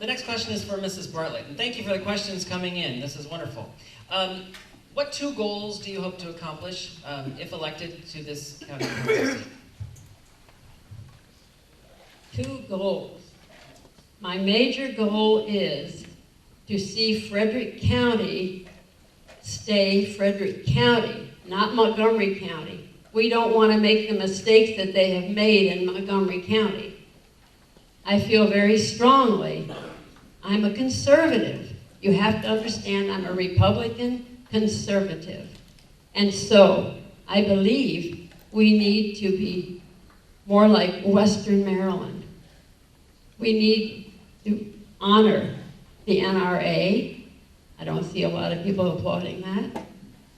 The next question is for Mrs. Bartlett, and thank you for the questions coming in. This is wonderful. What 2 goals do you hope to accomplish if elected to this county council seat? 2 goals. My major goal is to see Frederick County stay Frederick County, not Montgomery County. We don't want to make the mistakes that they have made in Montgomery County. I feel very strongly, I'm a conservative. You have to understand I'm a Republican conservative. And so I believe we need to be more like Western Maryland. We need to honor the NRA. I don't see a lot of people applauding that.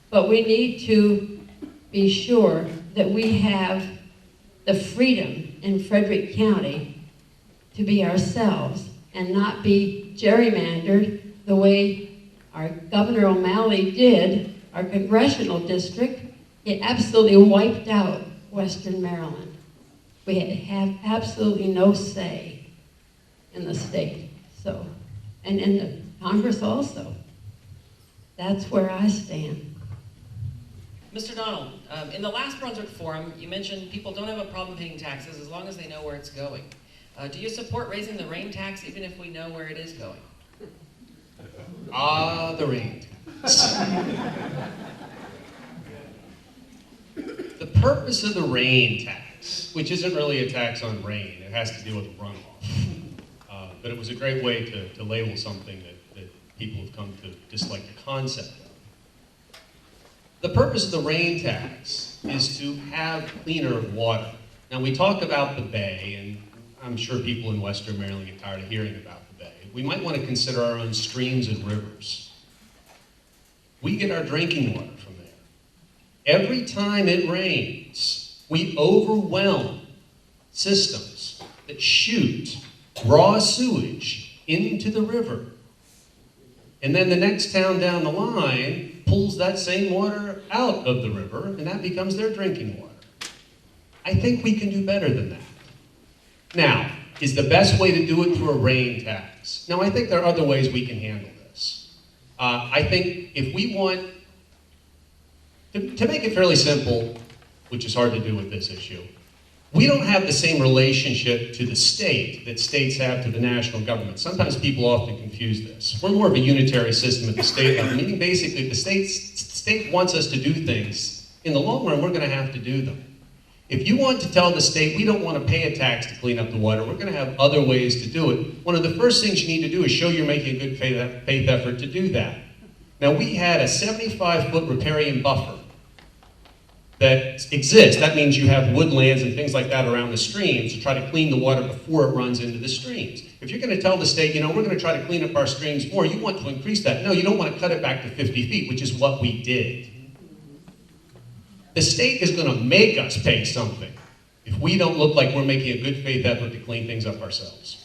But we need to be sure that we have the freedom in Frederick County to be ourselves and not be gerrymandered the way our Governor O'Malley did, our congressional district. It absolutely wiped out Western Maryland. We have absolutely no say in the state, so, and in the Congress also. That's where I stand. Mr. Donald, in the last Brunswick Forum, you mentioned people don't have a problem paying taxes as long as they know where it's going. Do you support raising the rain tax even if we know where it is going? The rain tax. The purpose of the rain tax, which isn't really a tax on rain, it has to do with runoff. But it was a great way to label something that people have come to dislike the concept of. The purpose of the rain tax is to have cleaner water. Now we talk about the bay, and I'm sure people in Western Maryland get tired of hearing about the bay. We might want to consider our own streams and rivers. We get our drinking water from there. Every time it rains, we overwhelm systems that shoot raw sewage into the river. And then the next town down the line pulls that same water out of the river, and that becomes their drinking water. I think we can do better than that. Now, is the best way to do it through a rain tax? No, I think there are other ways we can handle this. I think if we want, to make it fairly simple, which is hard to do with this issue, we don't have the same relationship to the state that states have to the national government. Sometimes people often confuse this. We're more of a unitary system at the state level, meaning basically if the state wants us to do things, in the long run, we're going to have to do them. If you want to tell the state, we don't want to pay a tax to clean up the water, we're going to have other ways to do it. One of the first things you need to do is show you're making a good faith effort to do that. Now, we had a 75-foot riparian buffer that exists. That means you have woodlands and things like that around the streams to try to clean the water before it runs into the streams. If you're going to tell the state, we're going to try to clean up our streams more, you want to increase that. No, you don't want to cut it back to 50 feet, which is what we did. The state is going to make us pay something if we don't look like we're making a good faith effort to clean things up ourselves.